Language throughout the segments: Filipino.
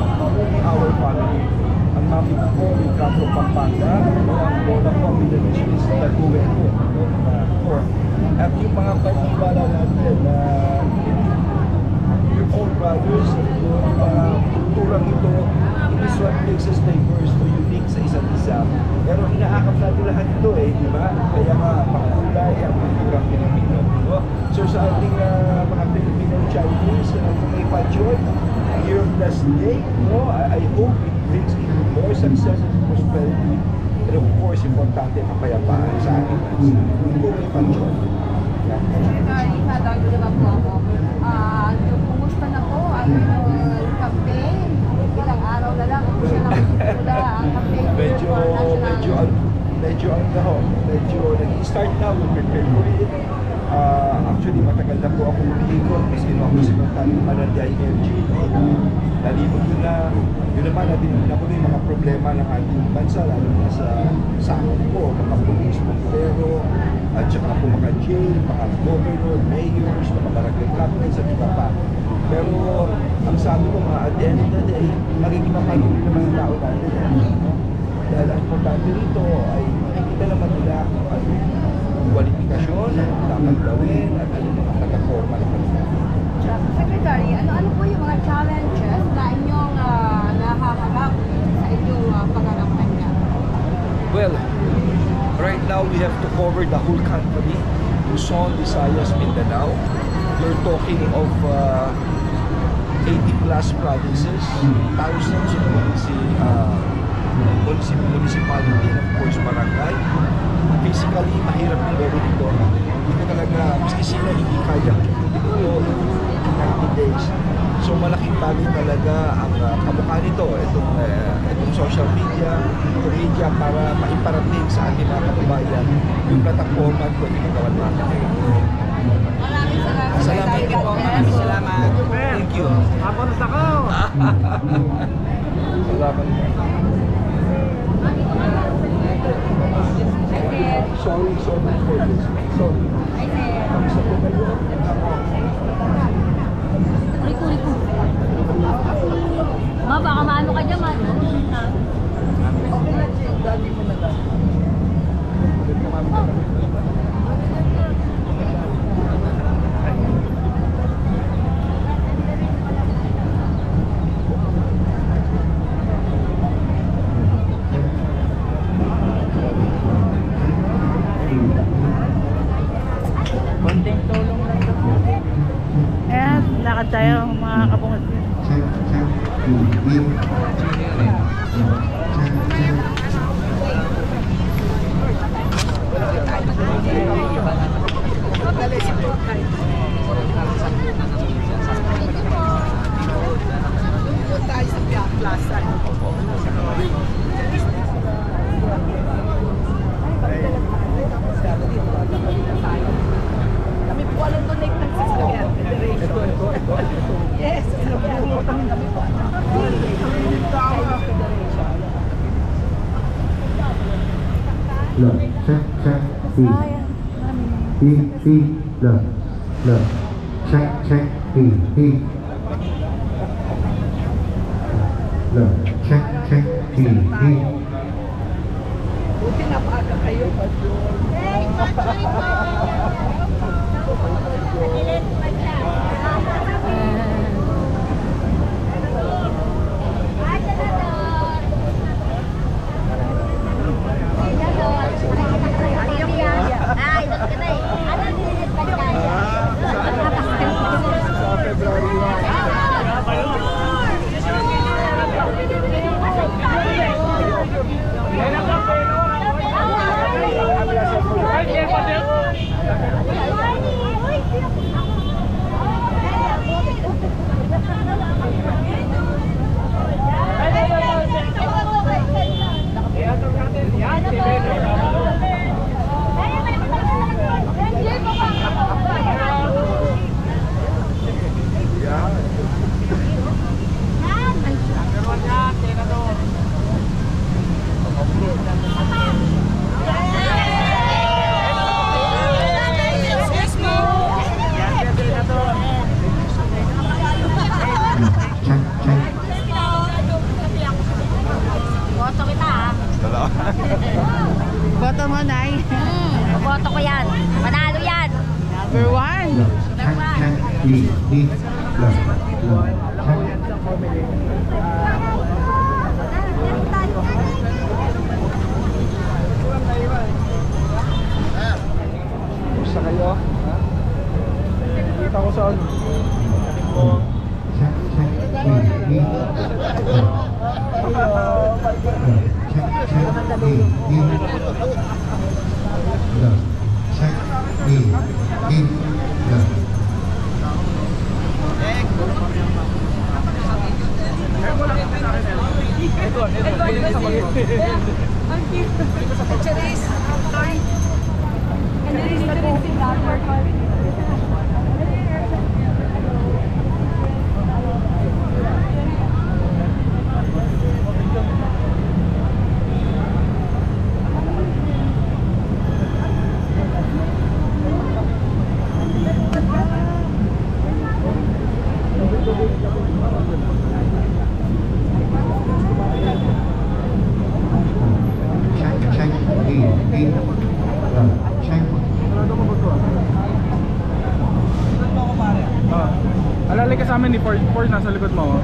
only our family. Ang mami ko, we come from Pampanga. Ang lola ko, Milanese is Tagueco. At yung mga panibala natin na your own brothers, yung mga kulturang ito, it is what makes us diverse o unique sa isa't isa. Pero inaakap natin lahat ito di ba? Kaya mga kulay ang kulturang Pilipino. No? So sa ating mga Filipino Chinese, kung may pa-joy, year of blessed day, no? I hope it brings in more success and prosperity. And of course, importante ang kapayapaan sa ating bansa. Kung may pa-joy. Secretary, madagdag naman po ako. Kumusta na po ang campaign? Ilang araw na lang, kung siya nakasimula ang campaign medyo nag-start na, we prepare for it. Actually, matagal na po ako umiikot kasi ako si Pagtali Manandiay MG. Nalibot ko na, yun naman natin na po yung mga problema ng ating bansa, lalo na sa sakot po, mga police, bombero, at saka po mga jail, mga governor, mayors, mga barangay captains at iba pa. Pero ang sabi ko mga at the end of the day, magiging mapagod naman ang tao natin. Dahil ang importante rito ay makikita naman nila kung ano yung kwalifikasyon, ano dapat gawin, at ano mga taga-forma na kanila. Secretary, ano po yung mga challenges na inyong nahaharap sa inyong pangangampanya? Well, right now we have to cover the whole country, Luzon, Visayas, Mindanao. We're talking of 80 plus provinces, thousands of municipality, and of course barangay. Physically, mahirap yung gawin ito. Hindi talaga, maski sila hindi kaya ito in 90 days. So malaking bagay talaga ang kamukha nito, itong social media, para maiparating sa ating mga kababayan yung plataforma at pwede magawan natin. Maraming salamat. Salamat din po. Maraming salamat. Thank you. Ako na ako! Salamat po. Sorry for this. Sorry. Kamusta po kayo? Rico. Ma, baka maano ka dyan, ma. Dali mo na lang. Konting tulong lang ito. Ayan, lakad tayo mga kabungot. Tayo sa Plaza. Kami po walang donate ng Sister Federation. Yes, pinapulutang kami po. Look, check, look, check, look, check, Buti napaaga kayo. Hey, patuloy po! Gusto kayo? Ha? Kita ko sa ano? Alalay ka sa amin ni Ford nasa likod mo.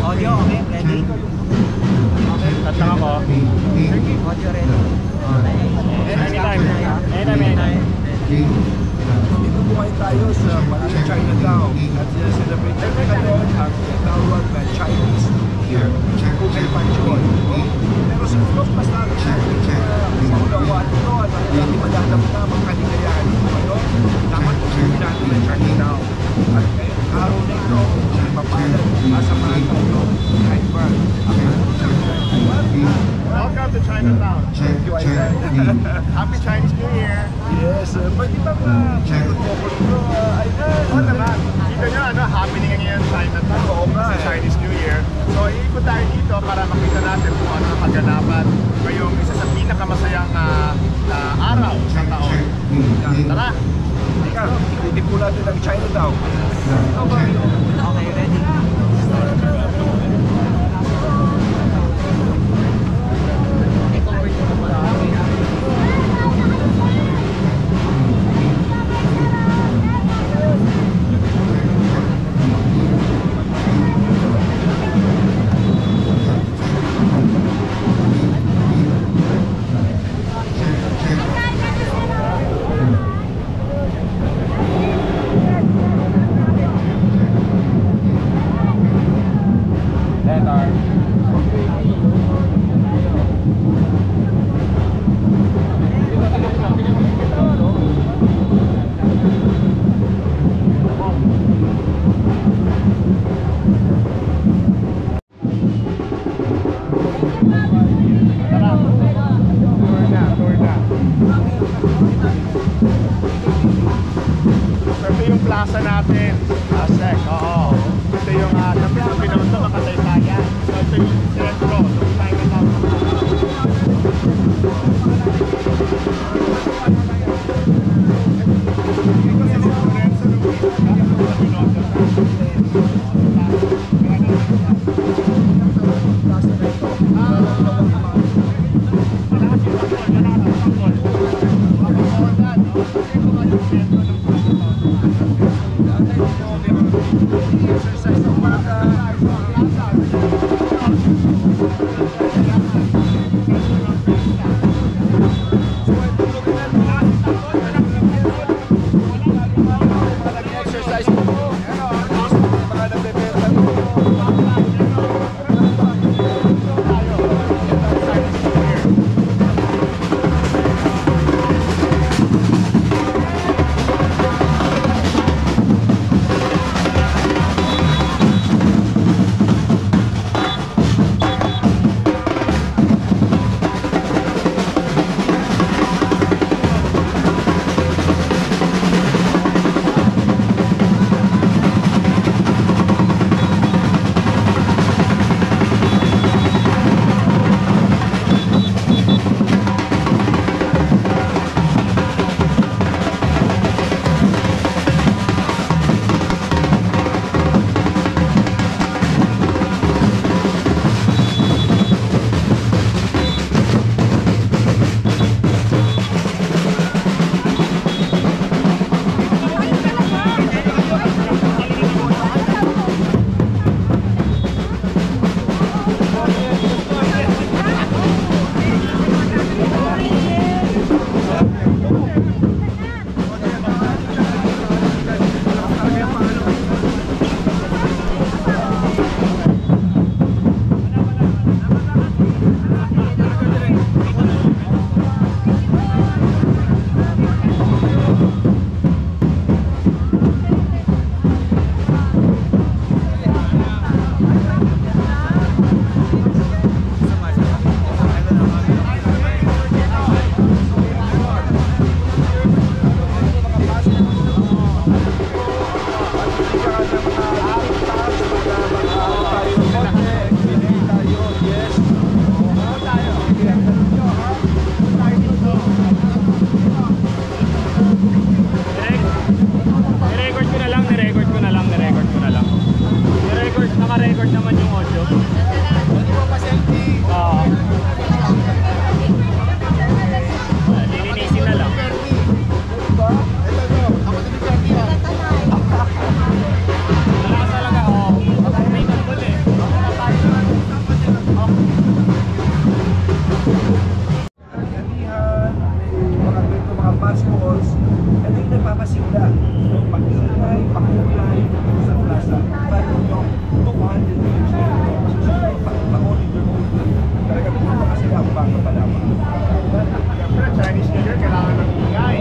Audio, okay? Ready? Tatang ako. Audio ready. Anytime. Dito po kayo tayo sa Manila Chinatown at celebrate natin ang tinatawag na Chinese New Year kung kayo pansyol. Pero sa vlog mas natin sa unawaan ito at ang hindi madadamdamang kaligayahan ito, dapat po sabi natin ang Chinatown. At ngayon, araw na ito, mapalan sa mga ito kahit ba Welcome to Chinatown. Thank you, Ayan. Happy Chinese New Year. Yes, pwede bang ikot mo ko dito, Ayan? Oo naman. Dito nyo, happening ngayon Chinatown. Oo nga, Sa eh. Chinese New Year. So, iikot tayo dito para makita natin kung ano ang kaganapan ngayong isa sa pinakamasayang araw sa taon. Tara! Teka, ikutin po natin ang Chinatown. Okay, ready? Ito yung plaza natin. Aztec, oo. Ito yung Binondo, Makataytayan. So, ito yung sentro. So, Chinatown. record naman yung audio. Hindi mo pa selfie. Oo. Lilinisin na lang. Ito, ako din Ferdi yan. Malakas talaga, oo. May tungkol eh. Kalihan, mga ganito, mga basketballs, ito yung nagpapasigla. Pag-ingay, pakulay sa plaza. Pero yung 200 years na ito, pag-monitor mo, talaga pumunta kasi ako bago pa lamang. Siyempre, Chinese New Year, kailangan ng ingay.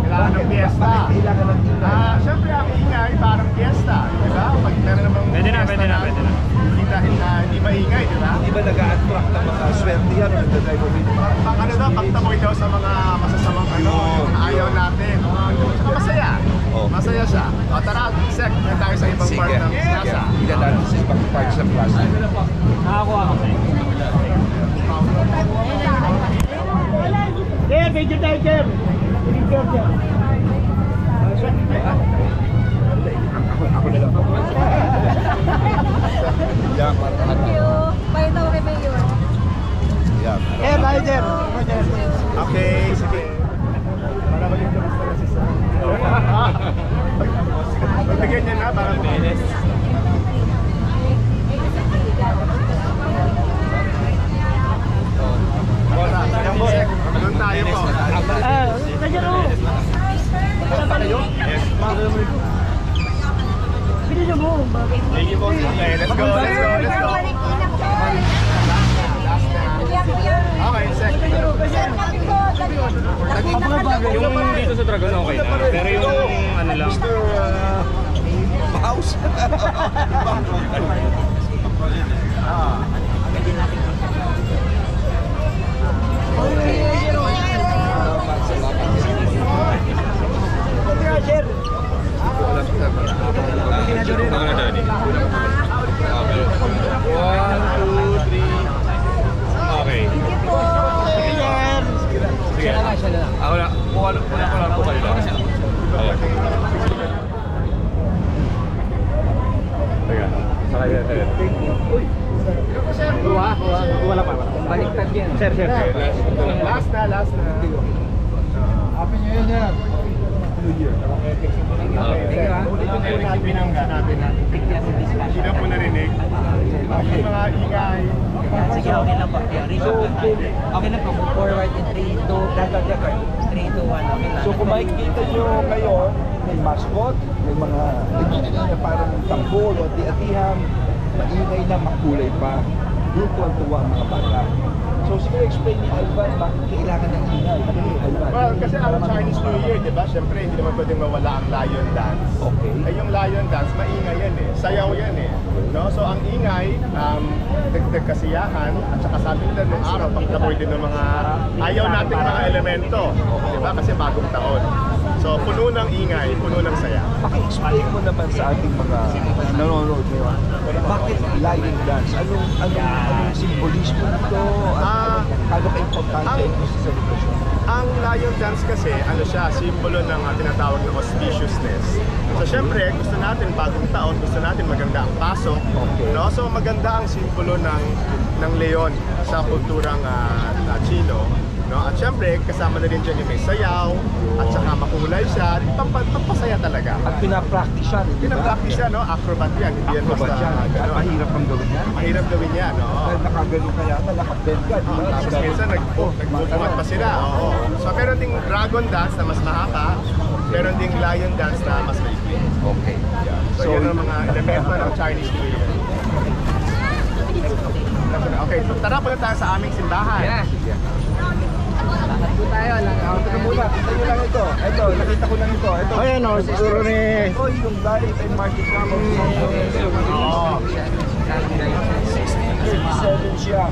Kailangan ng fiesta. Bakit kailangan ng ingay? Siyempre, ang ingay parang fiesta. Diba? Pag meron namang Pwede na. Hindi dahil na hindi maingay, diba? Hindi ba nag-a-attract ng mga swerte yan o nag-drive away ng mga Pang ano daw, pagtaboy daw sa mga masasamang ano, yung ayaw natin. Saka masaya. Oh. Masaya siya. O tara, Sek, na tayo sa ibang part ng plaza. Hindi natin sa ibang part sa plaza. Nakakuha ka pa. Video tayo, Jer. Ako na lang. Yeah, Thank you. Bye daw kay Mayor. yeah. Tayo, Jer. Okay, sige. Para maging turista na si Sir. Pagbigyan niya na, para kumilis. Sek, doon tayo po. Tayo ro. Yes. Pili mo. Thank you po. Okay, let's go. Last na. Okay, Sek. Yung dito sa Dragon, okay na. Pero yung ano lang. Mr. Mouse. Okay. Sige. Ako na. Kuha lang po kayo lang. Ayan. Teka. Sakay na tayo. Wala pa. Baliktad yan. Sir. Last na. Happy New Year, sir. New Year. Ulitin po natin ang sinabi natin. Hindi na po narinig. Yung mga ingay. Sige, okay lang po. Okay lang po. Move forward in 3, 2, record. 3, 2, 1. Okay lang. So kung makikita nyo ngayon, may mascot, may mga na parang tambol o ati-atihan, maingay na, makulay pa. Doon tuwan-tuwa ang mga bata. So siguro explain ni Alvan bakit kailangan ng ingay. Alvan. Well, kasi ang Chinese New Year, di ba? Siyempre, hindi naman pwedeng mawala ang lion dance. Okay. Ay, yung lion dance, maingay yan eh. Sayaw yan eh. No? So, ang ingay, dagdag kasiyahan, at saka sabi nila nung araw, pagtaboy din ng mga ayaw natin mga elemento. Di ba? Kasi bagong taon. So, puno ng ingay, puno ng saya. Paki-explain mo naman sa ating mga nanonood ngayon, bakit lion dance? Anong simbolismo nito? Ano ka-importante ito sa celebration? Ang lion dance kasi, ano siya, simbolo ng tinatawag na auspiciousness. So, syempre, gusto natin bagong taon, gusto natin maganda ang pasok. Okay. No? So, maganda ang simbolo ng leon sa kulturang Chino. No? At syempre, kasama na rin dyan yung may sayaw, at saka makulay siya, pampasaya talaga. At pinapractice siya, di ba? Pinapractice siya, no? Acrobat yan. Hindi yan Acrobat basta, yan. At gano'n. mahirap ang gawin yan. Mahirap gawin yan, no? Dahil nakagano'n kaya, nakabend ka, di ba? Tapos minsan nagbubuhat pa sila. Oo. So meron ding dragon dance na mas mahaba, meron ding lion dance na mas maikli. Okay. So, yun ang mga elemento ng Chinese New Year. Okay, so tara po tayo sa aming simbahan. Ito tayo lang. Ito muna. Kita nyo lang ito. Ito, nakita ko lang ito. Ito. Ayan o, siguro ni... Ito yung live and market namin. Oo. 37 siya.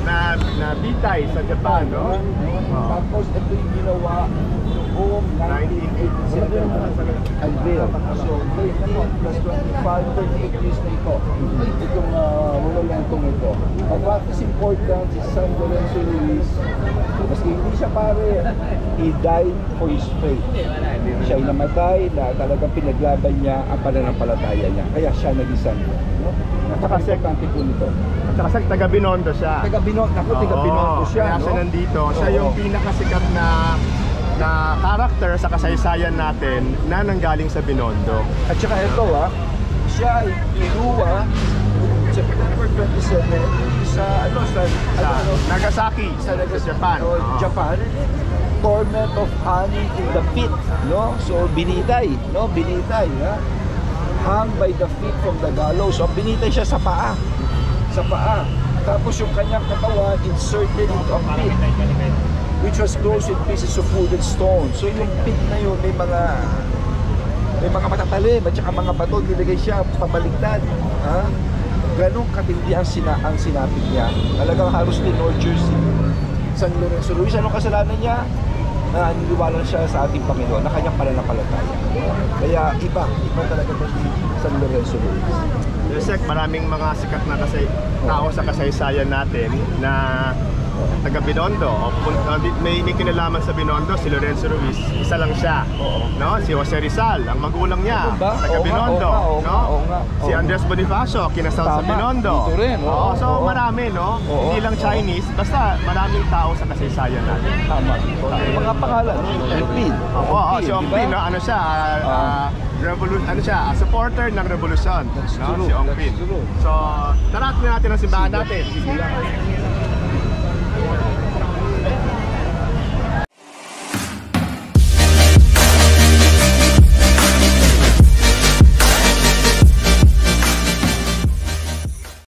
Na bitay sa Japan, no? Tapos ito yung ginawa home 1987 unveiled. So 13 plus 25, 38 years na ito. Itong monumento ito. But what is important is San Lorenzo Ruiz, maski hindi siya pare, he died for his faith. Siya ay namatay na talagang pinaglaban niya ang pananampalataya niya. Kaya siya naging santo. No? Napaka-importante po nito. At saka sa taga Binondo siya. Taga Binondo siya, Kaya siya no? nandito. Siya yung pinakasikat na character sa kasaysayan natin na nanggaling sa Binondo. At saka ito siya ay pinuha September 27 sa Sa Nagasaki, sa Japan. Japan. Torment of honey in the feet, no? So binitay, no? Binitay, hung by the feet from the gallows. So binitay siya sa paa. Sa paa. Tapos yung kanyang katawan inserted into a pit which was closed with pieces of wood and stone. So yung pit na yun may mga matatalim at saka mga bato, nilagay siya pabaliktad. Ganong katindi ang sinapit niya. Talagang halos tinorture si San Lorenzo Ruiz. Anong kasalanan niya? Na niniwala siya sa ating Panginoon na kanyang pananampalataya. Kaya iba talaga ito si San Lorenzo Ruiz. Yusek, maraming mga sikat na tao sa kasaysayan natin na taga Binondo. May kinalaman sa Binondo, si Lorenzo Ruiz, isa lang siya. No? Si Jose Rizal, ang magulang niya, taga Binondo. Si Andres Bonifacio, kinasal sa Binondo. Dito rin. So marami, no? Hindi lang Chinese, basta maraming tao sa kasaysayan natin. Tama. Mga pangalan, Ongpin. Si Ongpin, no? Ano siya? Supporter ng revolusyon, no? Si Ongpin. So, tara natin ang simbahan natin.